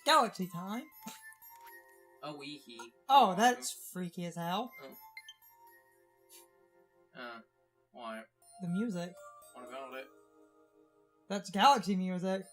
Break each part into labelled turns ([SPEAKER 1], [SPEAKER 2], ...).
[SPEAKER 1] Galaxy time.
[SPEAKER 2] A weehee.
[SPEAKER 1] Oh, that's freaky as hell.
[SPEAKER 2] What?
[SPEAKER 1] The music.
[SPEAKER 2] What about it?
[SPEAKER 1] That's Galaxy music.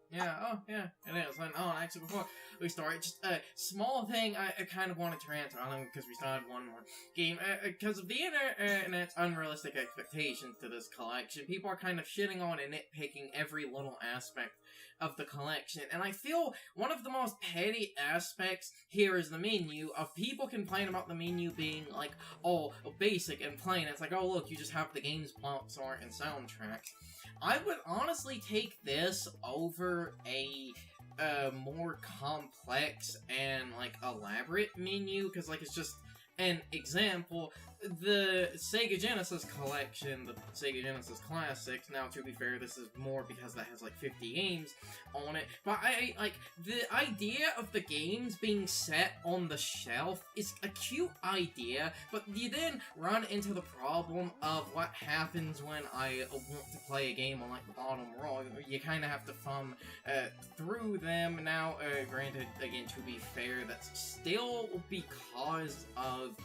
[SPEAKER 2] Yeah, oh, yeah, it is. And, actually, before we start, just a small thing I kind of wanted to rant on, because we started one more game. Because of the internet's unrealistic expectations to this collection, people are kind of shitting on and nitpicking every little aspect of the collection. And I feel one of the most petty aspects here is the menu, of people complain about the menu being, like, oh, basic and plain. It's like, oh, look, you just have the game's plot, art, and soundtrack. I would honestly take this over a more complex and, like, elaborate menu, because, like, it's just an example. The Sega Genesis collection, the Sega Genesis Classics, now, to be fair, this is more because that has, like, 50 games on it, but like, the idea of the games being set on the shelf is a cute idea, but you then run into the problem of what happens when I want to play a game on, like, the bottom row. You kind of have to thumb through them. Now, granted, again, to be fair, that's still because of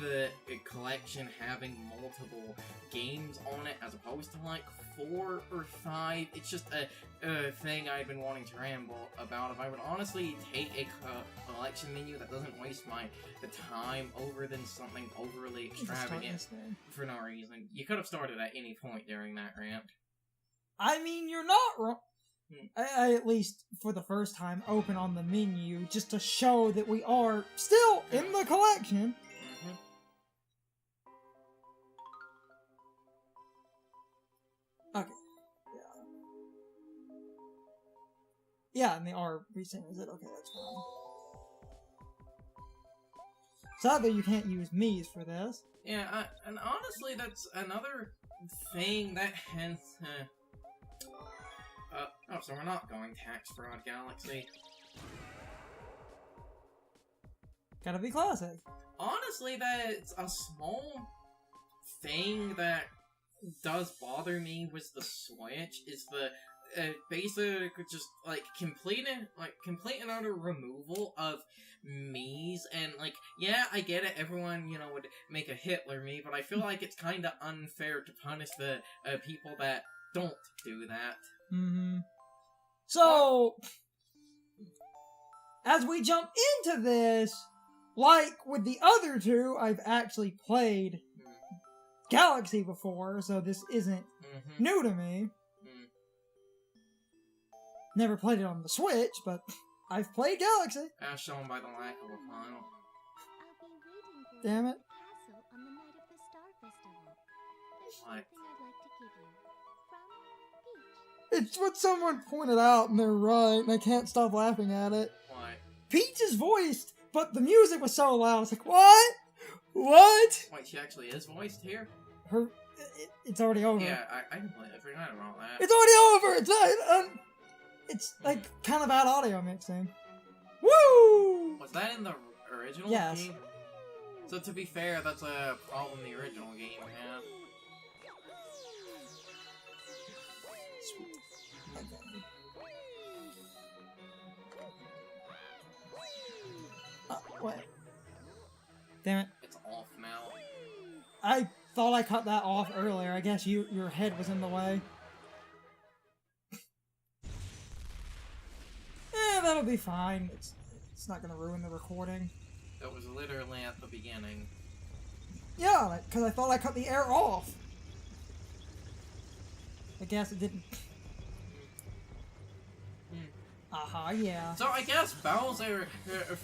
[SPEAKER 2] the collection having multiple games on it as opposed to like 4 or 5. It's just a thing I've been wanting to ramble about. If I would honestly take a collection menu that doesn't waste my time over than something overly extravagant for no reason. You could have started at any point during that rant.
[SPEAKER 1] I mean, you're not wrong. I at least, for the first time, open on the menu just to show that we are still in the collection. Okay. Yeah, and they are resending it. Okay, that's fine. Sadly, you can't use Mii's for this.
[SPEAKER 2] Yeah, and honestly, that's another thing that has... oh, so we're not going Tax Fraud Galaxy.
[SPEAKER 1] Gotta be classic.
[SPEAKER 2] Honestly, that's a small thing that does bother me with the Switch, is the basic, just, like, complete and utter removal of Mii's, and, like, yeah, I get it, everyone, you know, would make a Hitler Mii, but I feel like it's kinda unfair to punish the people that don't do that.
[SPEAKER 1] Mm-hmm. So, as we jump into this, like with the other two, I've actually played Galaxy before, so this isn't new to me. Never played it on the Switch, but I've played Galaxy.
[SPEAKER 2] As shown by the lack of a final.
[SPEAKER 1] Damn it.
[SPEAKER 2] What?
[SPEAKER 1] It's what someone pointed out, and they're right, and I can't stop laughing at it.
[SPEAKER 2] What?
[SPEAKER 1] Peach is voiced, but the music was so loud. It's like, what? What?
[SPEAKER 2] Wait, she actually is voiced here?
[SPEAKER 1] It's already over.
[SPEAKER 2] Yeah, I completely forgot about that.
[SPEAKER 1] It's already over! It's like kind of bad audio mixing. Woo!
[SPEAKER 2] Was that in the original game? So to be fair, that's a problem the original game had.
[SPEAKER 1] Sweet. What? Damn it.
[SPEAKER 2] It's off now.
[SPEAKER 1] I thought I cut that off earlier. I guess your head was in the way. That'll be fine. It's not gonna ruin the recording.
[SPEAKER 2] That was literally at the beginning.
[SPEAKER 1] Yeah, because I thought I cut the air off. I guess it didn't. Yeah.
[SPEAKER 2] So I guess Bowser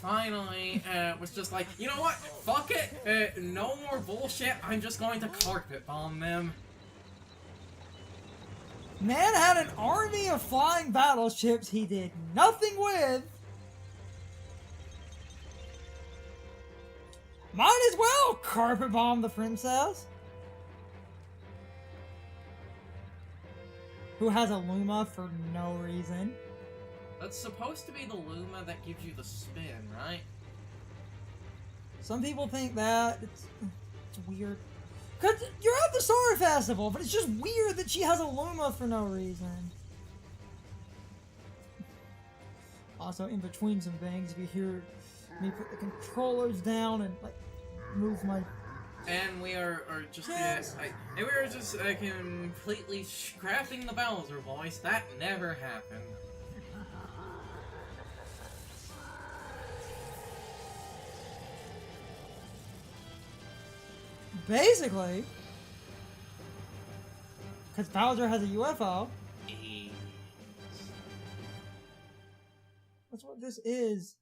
[SPEAKER 2] finally was just like, you know what? Fuck it. No more bullshit. I'm just going to carpet bomb them.
[SPEAKER 1] Man had an army of flying battleships he did nothing with. Might as well carpet bomb the princess. Who has a Luma for no reason.
[SPEAKER 2] That's supposed to be the Luma that gives you the spin, right?
[SPEAKER 1] Some people think that. It's weird. Because you're at the Star Festival, but it's just weird that she has a Luma for no reason. So in between some things, if you hear me put the controllers down and like move my.
[SPEAKER 2] And we are just
[SPEAKER 1] Yes.
[SPEAKER 2] we are just completely scrapping the Bowser voice. That never happened.
[SPEAKER 1] Basically, because Bowser has a UFO. That's what this is.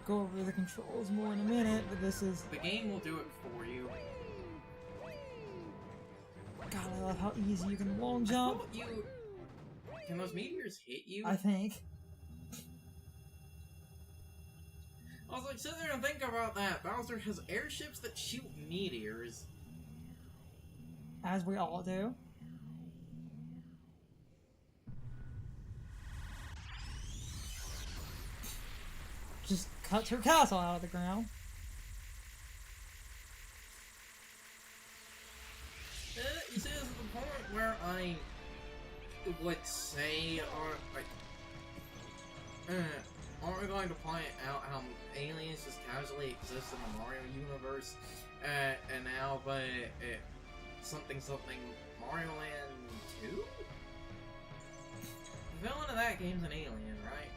[SPEAKER 1] Go over the controls more in a minute, but this is.
[SPEAKER 2] The game will do it for you.
[SPEAKER 1] God, I love how easy you can long jump.
[SPEAKER 2] Can those meteors hit you?
[SPEAKER 1] I think.
[SPEAKER 2] I was like, sit there and think about that. Bowser has airships that shoot meteors.
[SPEAKER 1] As we all do. Just cuts her castle out of the ground.
[SPEAKER 2] You see, this is the point where I would say, aren't we going to point out how aliens just casually exist in the Mario universe, and now, but something Mario Land 2? The villain of that game's an alien, right?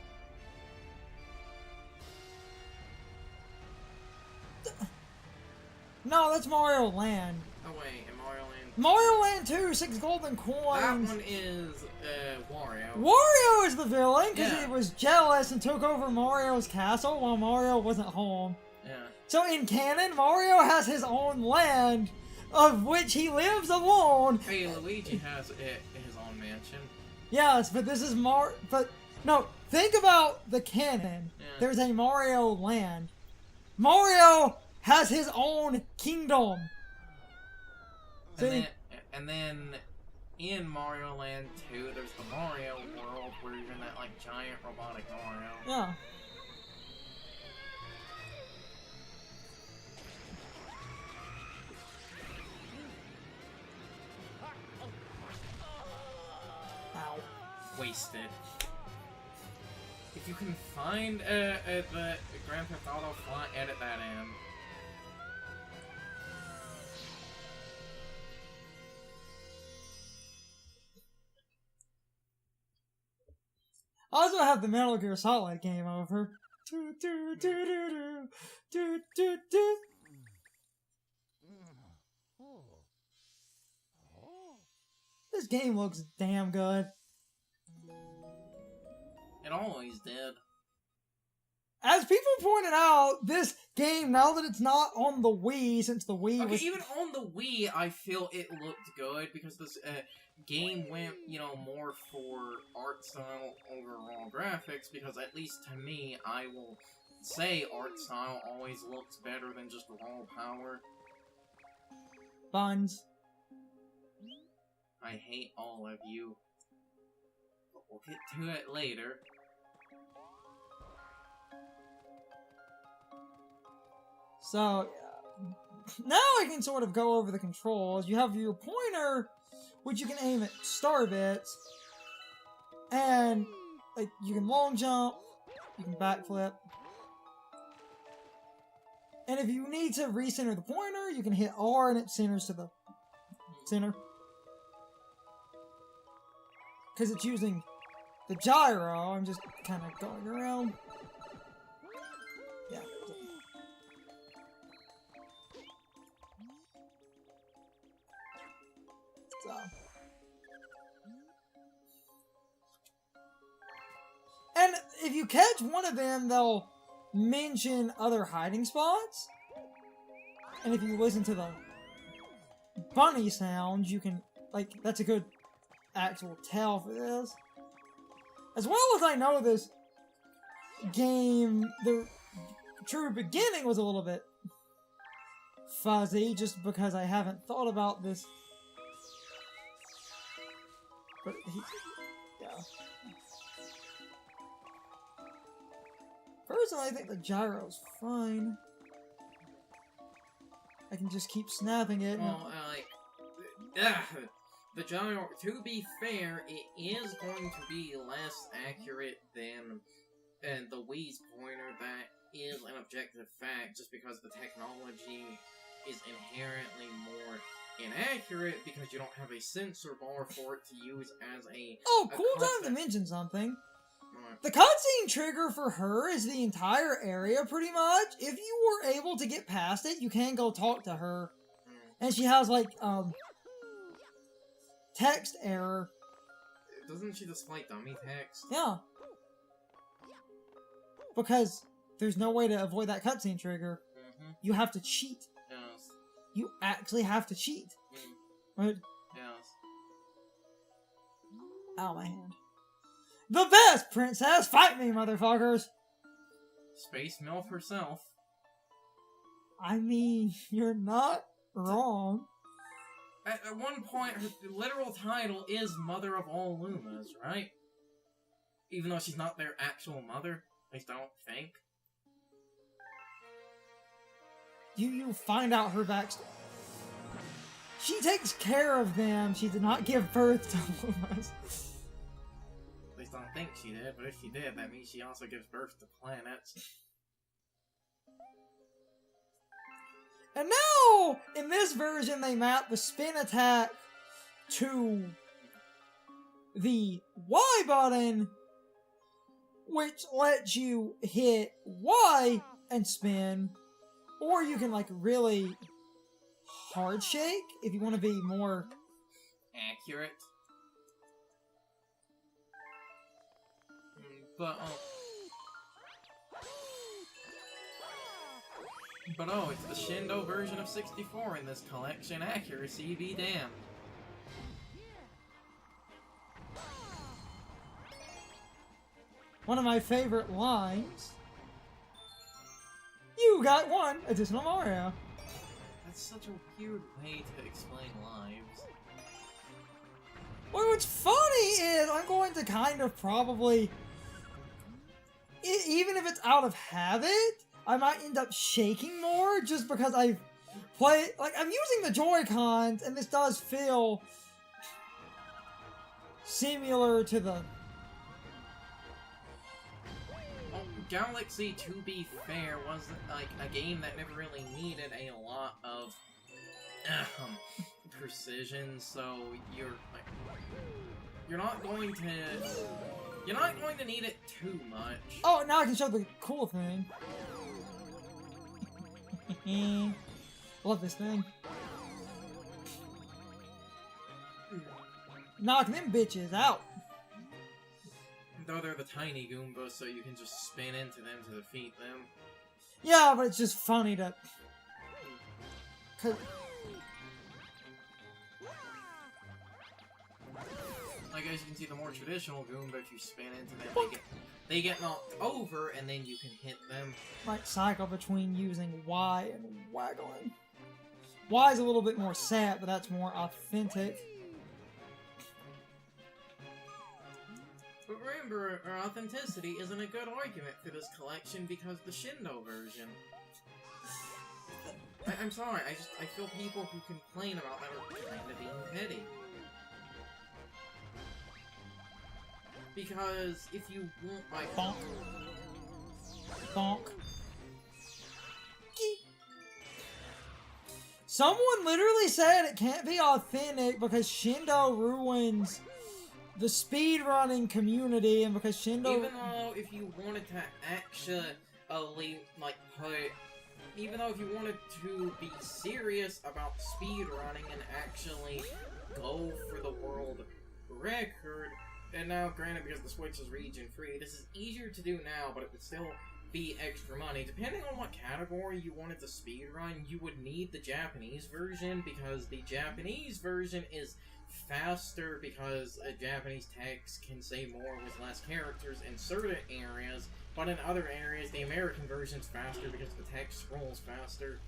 [SPEAKER 1] No, that's Mario Land.
[SPEAKER 2] Oh wait, in Mario Land 2?
[SPEAKER 1] Mario Land 2, 6 golden coins.
[SPEAKER 2] That one is, Wario.
[SPEAKER 1] Wario is the villain, because
[SPEAKER 2] Yeah.
[SPEAKER 1] he was jealous and took over Mario's castle while Mario wasn't home.
[SPEAKER 2] Yeah.
[SPEAKER 1] So in canon, Mario has his own land, of which he lives alone.
[SPEAKER 2] Hey, Luigi has his own mansion.
[SPEAKER 1] Yes, but this is but no, think about the canon.
[SPEAKER 2] Yeah.
[SPEAKER 1] There's a Mario land. Mario has his own kingdom. See?
[SPEAKER 2] And then in Mario Land 2, there's the Mario world where you're in that like giant robotic Mario.
[SPEAKER 1] Yeah. Ow.
[SPEAKER 2] Wasted. If you can find the Grand Theft Auto font, edit that in.
[SPEAKER 1] I also have the Metal Gear Solid game over. Do, do, do, do, do, do, do. This game looks damn good.
[SPEAKER 2] It always did.
[SPEAKER 1] As people pointed out, this game, now that it's not on the Wii, since the Wii
[SPEAKER 2] Okay,
[SPEAKER 1] was...
[SPEAKER 2] even on the Wii, I feel it looked good because this game went, more for art style over raw graphics. Because at least to me, I will say art style always looks better than just raw power.
[SPEAKER 1] Buns.
[SPEAKER 2] I hate all of you. But we'll get to it later.
[SPEAKER 1] So, now I can sort of go over the controls. You have your pointer, which you can aim at star bits. And, like, you can long jump, you can backflip. And if you need to recenter the pointer, you can hit R and it centers to the center. Because it's using the gyro, I'm just kind of going around. Yeah. So. And if you catch one of them, they'll mention other hiding spots. And if you listen to the bunny sounds, you can, like, that's a good actual tell for this. As well as I know this game, the true beginning was a little bit fuzzy, just because I haven't thought about this. But yeah. Personally, I think the gyro's fine. I can just keep snapping it.
[SPEAKER 2] Well, the gyro. To be fair, it is going to be less accurate than the Wii's pointer. That is an objective fact, just because the technology is inherently more inaccurate because you don't have a sensor bar for it to use as a.
[SPEAKER 1] Oh,
[SPEAKER 2] a
[SPEAKER 1] cool
[SPEAKER 2] constant...
[SPEAKER 1] time to mention something.
[SPEAKER 2] Right.
[SPEAKER 1] The cutscene trigger for her is the entire area, pretty much. If you were able to get past it, you can go talk to her. And she has, like, text error.
[SPEAKER 2] Doesn't she display dummy text?
[SPEAKER 1] Yeah. Because there's no way to avoid that cutscene trigger.
[SPEAKER 2] Mm-hmm.
[SPEAKER 1] You have to cheat.
[SPEAKER 2] Yes.
[SPEAKER 1] You actually have to cheat. Right?
[SPEAKER 2] Yes.
[SPEAKER 1] Ow, my hand. The best princess! Fight me, motherfuckers!
[SPEAKER 2] Space MILF herself.
[SPEAKER 1] I mean, you're not wrong.
[SPEAKER 2] At one point, her literal title is Mother of All Lumas, right? Even though she's not their actual mother. At least I don't think.
[SPEAKER 1] You find out her backstory. She takes care of them. She did not give birth to Lumas.
[SPEAKER 2] At least I don't think she did, but if she did, that means she also gives birth to planets.
[SPEAKER 1] And now, in this version, they map the spin attack to the Y button, which lets you hit Y and spin, or you can, like, really hard shake if you want to be more
[SPEAKER 2] accurate. But it's the Shindo version of 64 in this collection. Accuracy be damned.
[SPEAKER 1] one of my favorite lines. You got one additional Mario.
[SPEAKER 2] That's such a weird way to explain lives.
[SPEAKER 1] Well, what's funny is I'm going to kind of probably, even if it's out of habit, I might end up shaking more just because I've played, like, I'm using the Joy-Cons, and this does feel similar to the...
[SPEAKER 2] Galaxy, to be fair, wasn't, like, a game that never really needed a lot of precision, so you're not going to need it too much.
[SPEAKER 1] Oh, now I can show the cool thing. Love this thing. Knock them bitches out.
[SPEAKER 2] Though they're the tiny Goombas, so you can just spin into them to defeat them.
[SPEAKER 1] Yeah, but it's just funny to...
[SPEAKER 2] Like, as you can see, the more traditional Goomba, if you spin into them, they get knocked over, and then you can hit them.
[SPEAKER 1] Might cycle between using Y and waggling. Y is a little bit more sad, but that's more authentic.
[SPEAKER 2] But remember, authenticity isn't a good argument for this collection because the Shindo version. I'm sorry, I feel people who complain about that are kind of being petty. Because if you want, like...
[SPEAKER 1] Bonk. Bonk. Someone literally said it can't be authentic because Shindo ruins the speedrunning community, and because Shindo...
[SPEAKER 2] Even though if you wanted to actually, like, even though if you wanted to be serious about speedrunning and actually go for the world record, and now, granted, because the Switch is region-free, this is easier to do now, but it would still be extra money. Depending on what category you wanted to speedrun, you would need the Japanese version, because the Japanese version is faster, because Japanese text can say more with less characters in certain areas, but in other areas, the American version's faster because the text scrolls faster.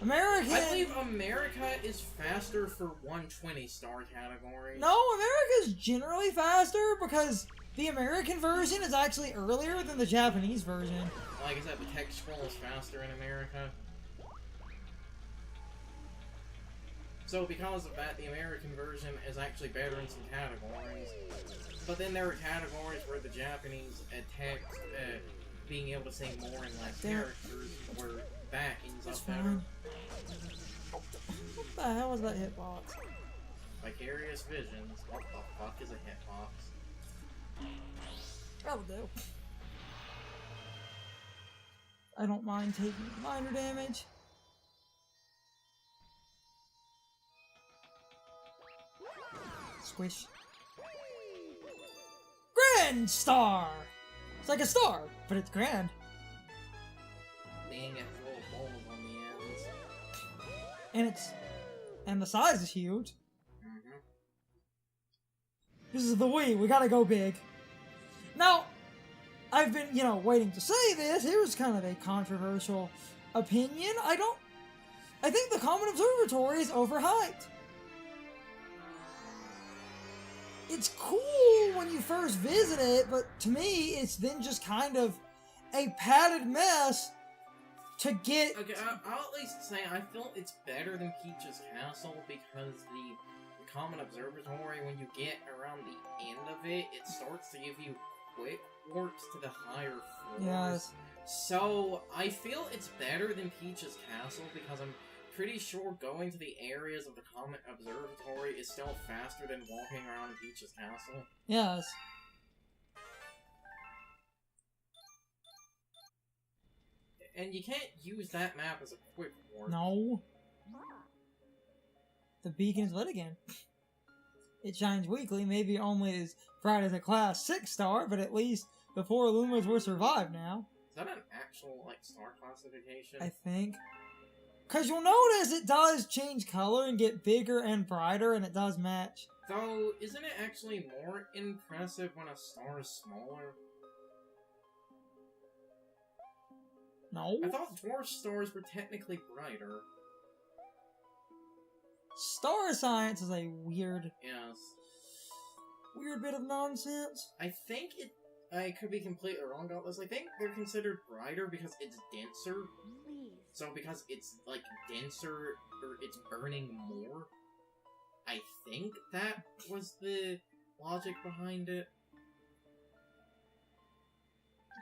[SPEAKER 1] American...
[SPEAKER 2] I believe America is faster for 120-star categories.
[SPEAKER 1] No, America's generally faster because the American version is actually earlier than the Japanese version.
[SPEAKER 2] Like I said, the text scrolls faster in America. So because of that, the American version is actually better in some categories. But then there are categories where the Japanese text, being able to say more and less characters, where that ends up better.
[SPEAKER 1] What the hell was that hitbox?
[SPEAKER 2] Vicarious Visions. What the fuck is a hitbox?
[SPEAKER 1] That'll do. I don't mind taking minor damage. Squish. Grand Star! It's like a star, but it's grand.
[SPEAKER 2] Dang it, little balls on the ends.
[SPEAKER 1] And the size is huge.
[SPEAKER 2] Mm-hmm.
[SPEAKER 1] This is the Wii, we gotta go big. Now, I've been, waiting to say this. Here's kind of a controversial opinion. I think the Common Observatory is overhyped. It's cool when you first visit it, but to me, it's then just kind of a padded mess to get...
[SPEAKER 2] Okay, I'll at least say I feel it's better than Peach's Castle because the Common Observatory, when you get around the end of it, it starts to give you quick warps to the higher floors.
[SPEAKER 1] Yes.
[SPEAKER 2] So, I feel it's better than Peach's Castle because I'm pretty sure going to the areas of the Comet Observatory is still faster than walking around Peach's Castle.
[SPEAKER 1] Yes.
[SPEAKER 2] And you can't use that map as a quick warp.
[SPEAKER 1] No. The beacon is lit again. It shines weekly, maybe only as bright as a class 6 star, but at least the 4 Lumas were survived now.
[SPEAKER 2] Is that an actual, star classification?
[SPEAKER 1] I think. Because you'll notice it does change color and get bigger and brighter, and it does match.
[SPEAKER 2] Though, isn't it actually more impressive when a star is smaller?
[SPEAKER 1] No.
[SPEAKER 2] I thought dwarf stars were technically brighter.
[SPEAKER 1] Star science is a weird
[SPEAKER 2] Yes.
[SPEAKER 1] bit of nonsense.
[SPEAKER 2] I think I could be completely wrong about this. I think they're considered brighter because it's denser.
[SPEAKER 3] Please.
[SPEAKER 2] So because it's, denser, or it's burning more. I think that was the logic behind it.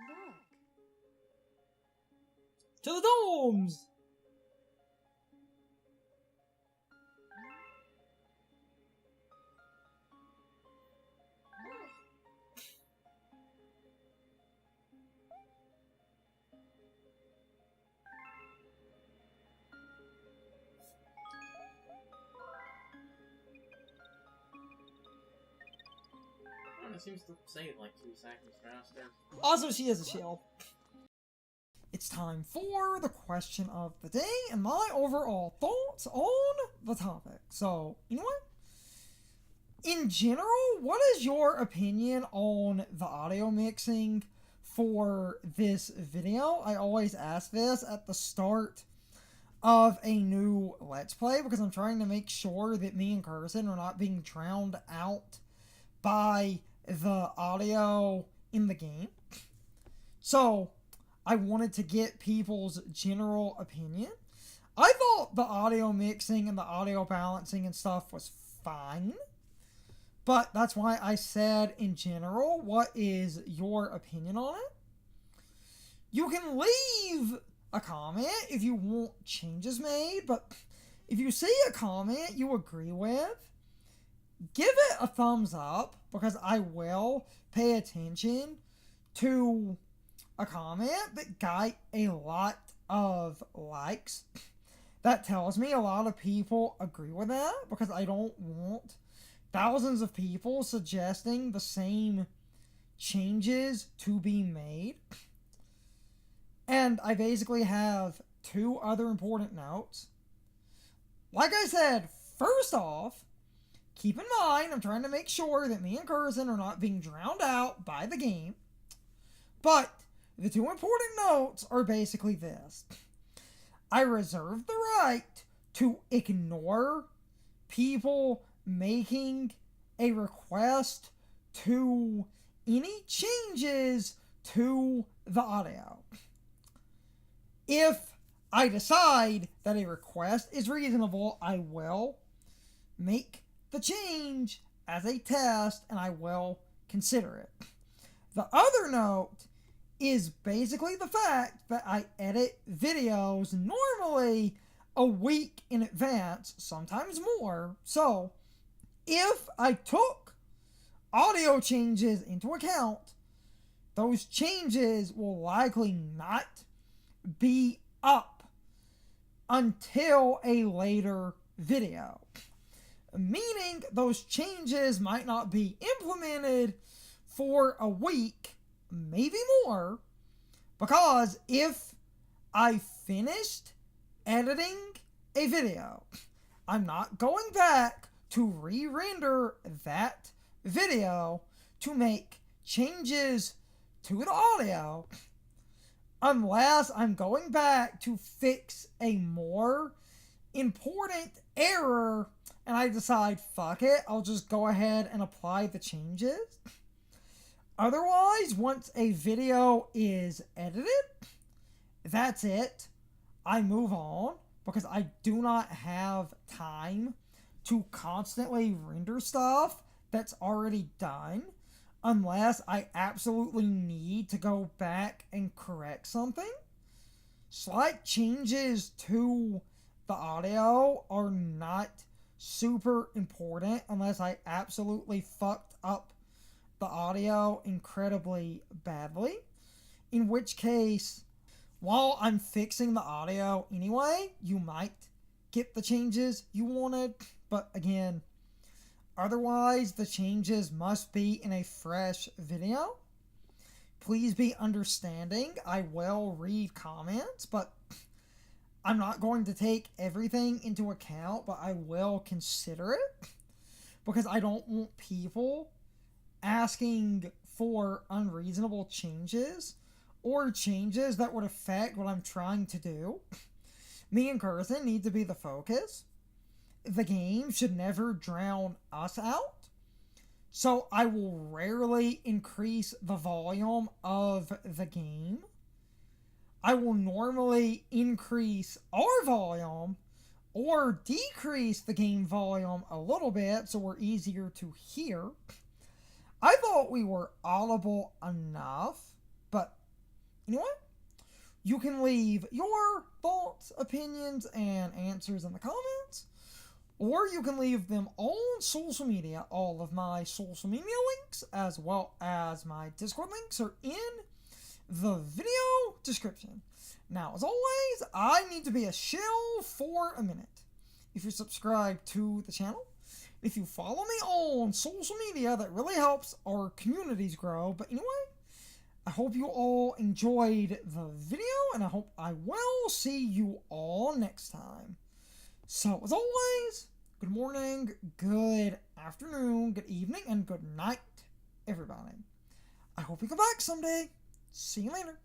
[SPEAKER 3] Look.
[SPEAKER 1] To the domes!
[SPEAKER 2] It seems to save 2 seconds faster.
[SPEAKER 1] Also, she has a shield. It's time for the question of the day and my overall thoughts on the topic. So, you know what? In general, what is your opinion on the audio mixing for this video? I always ask this at the start of a new Let's Play because I'm trying to make sure that me and Carson are not being drowned out by the audio in the game. So, I wanted to get people's general opinion. I thought the audio mixing and the audio balancing and stuff was fine. But that's why I said, in general, what is your opinion on it? You can leave a comment if you want changes made, but if you see a comment you agree with, give it a thumbs up, because I will pay attention to a comment that got a lot of likes. That tells me a lot of people agree with that, because I don't want thousands of people suggesting the same changes to be made. And I basically have 2 other important notes. Like I said, first off, keep in mind, I'm trying to make sure that me and Curzon are not being drowned out by the game. But the 2 important notes are basically this. I reserve the right to ignore people making a request to any changes to the audio. If I decide that a request is reasonable, I will make the change as a test and I will consider it. The other note is basically the fact that I edit videos normally a week in advance, sometimes more. So if I took audio changes into account, those changes will likely not be up until a later video. Meaning those changes might not be implemented for a week, maybe more, because if I finished editing a video, I'm not going back to re-render that video to make changes to the audio unless I'm going back to fix a more important error and I decide, fuck it, I'll just go ahead and apply the changes. Otherwise, once a video is edited, that's it. I move on because I do not have time to constantly render stuff that's already done unless I absolutely need to go back and correct something. Slight changes to the audio are not super important unless I absolutely fucked up the audio incredibly badly. In which case, while I'm fixing the audio anyway, you might get the changes you wanted. But again, otherwise the changes must be in a fresh video. Please be understanding. I will read comments, but I'm not going to take everything into account, but I will consider it because I don't want people asking for unreasonable changes or changes that would affect what I'm trying to do. Me and Curtin need to be the focus. The game should never drown us out. So I will rarely increase the volume of the game. I will normally increase our volume or decrease the game volume a little bit so we're easier to hear. I thought we were audible enough, but you know what? You can leave your thoughts, opinions, and answers in the comments, or you can leave them on social media. All of my social media links, as well as my Discord links, are in the video description. Now, as always, I need to be a shill for a minute. If you're subscribed to the channel, if you follow me on social media, that really helps our communities grow. But anyway, I hope you all enjoyed the video, and I hope I will see you all next time. So, as always, good morning, good afternoon, good evening, and good night, everybody. I hope you come back someday. See you later.